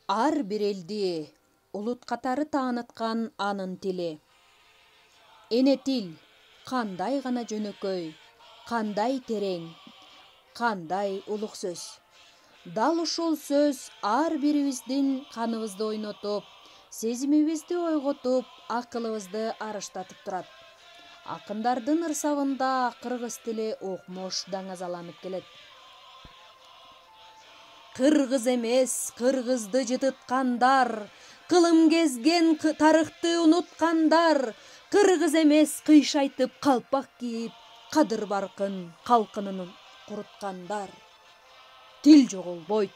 Ар бир элди улут катары тааныткан анын тили. Эне тил кандай гана жөнөкөй, кандай терең, кандай улук сөз. Дал ушул сөз ар бирибиздин каныбызды ойнотуп, сезимибизди ойготуп, акылыбызды арыштатып турат. Акындардын ырсабында кыргыз тили окмош даңазаланып келет. Кыргыз эмес, кыргызды жытыткандар, кылым кезген тарыхты унуткандар, кыргыз эмес кыйшайтып калпак кийип, кадыр баркын калкынын куруткандар. Тил жоголбойт,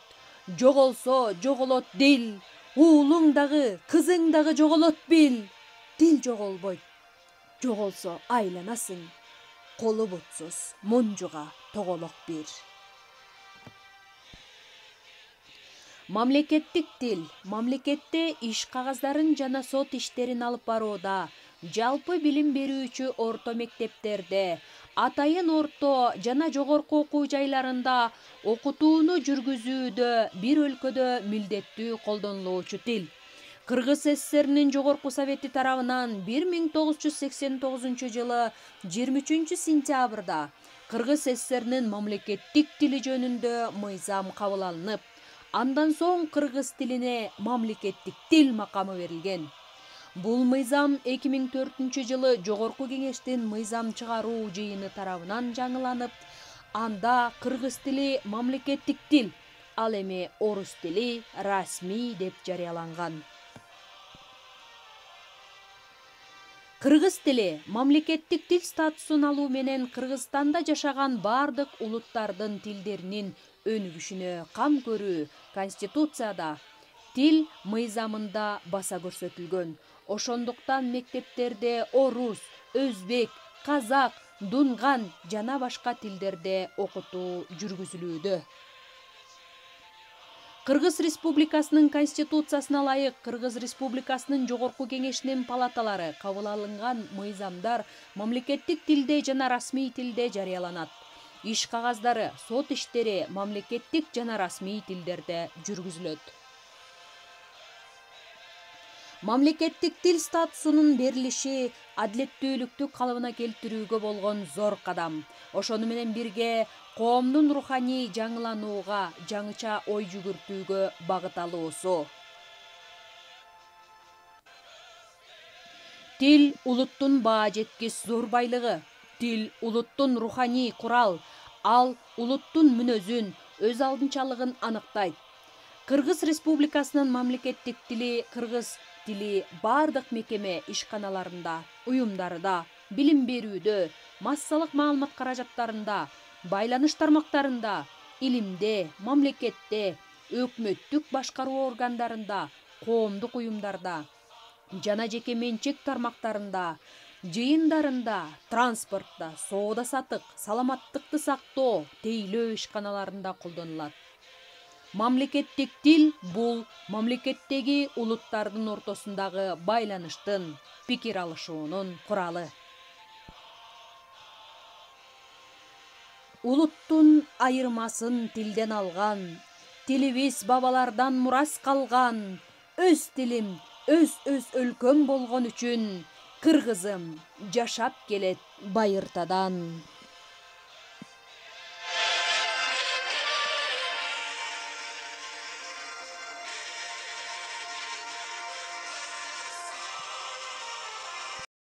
жоголсо жоголот дил, уулуң дагы, кызың дагы жоголот бил. Тил жоголбойт, жоголсо айланасың, колу бутсуз мунжуга тоголок бир. Мамлекеттик тил мамлекетте иш кагаздарын жана сот иштерин алып барууда, жалпы билим берүүчү орто мектептерде, атайын орто жана жогорку окуу жайларында окутууну жүргүзүүдө бир өлкөдө милдеттүү колдонулуучу тил. Кыргыз СССРнин жогорку совети тарабынан 1989 жылы 23 сентябрда Кыргыз СССРнин мамлекеттик тили жөнүндө мыйзам кабыл алынып, андан соң кыргыз тилине мамлекеттик тил макамы берилген. Бул мыйзам 2004 жылы Жогорку кеңештин мыйзам чыгаруу жыйыны тарабынан жаңыланып, анда кыргыз тили мамлекеттик тил, ал эми орус тили расмий деп жарыяланган. Кыргыз тили мамлекеттик тил статусун алуу менен Кыргызстанда жашаган бардык улуттардын тилдеринин өнүгүшүнө кам көрүү Конституцияда, тил мыйзамында баса көрсөтүлгөн. Ошондуктан мектептерде орус, өзбек, казак, дунган жана башка тилдерде окутуу жүргүзүлүүдө. Кыргыз Республикасынын Конституциясына ылайык Кыргыз Республикасынын Жогорку кеңешинин палаталары кабыл алынган мыйзамдар мамлекеттик тилде жана расмий тилде жарыяланат. Иш кагаздары, сот иштери мамлекеттик жана расмий тилдерде жүргүзүлөт. Мамлекеттик тил статусунун берилиши адилеттүүлүктү калыбына келтирүүгө болгон зор кадам. Ошону менен бирге коомдун руханий жаңыланууга, жаңыча ой жүгүртүүгө багыт алуусу. Тил улуттун баа жеткис зор байлыгы. Тил улуттун руханий курал, ал улуттун мүнөзүн, өз алдынчалыгын аныктайт. Кыргыз Республикасынын мамлекеттик тили кыргыз тили бардык мекеме ишканаларында, уюмдарда, билим берүүдө, массалык маалымат каражаттарында, байланыш тармактарында, илимде, мамлекетте, өкмөттүк башкаруу органдарында, коомдук уюмдарда жана жеке менчик тармактарында, жыйындарында, транспортто, соода сатык, саламаттыкты сактоо, тейлөө ишканаларында колдонулат. Мамлекеттик тил бул мамлекеттеги улуттардын ортосундагы байланыштын, пикир алышуунун куралы. Улуттун айырмасын тилден алган, тилибиз бабалардан мурас калган, өз тилим, өз өлкөм болгон үчүн, кыргызым жашап келет байыртадан.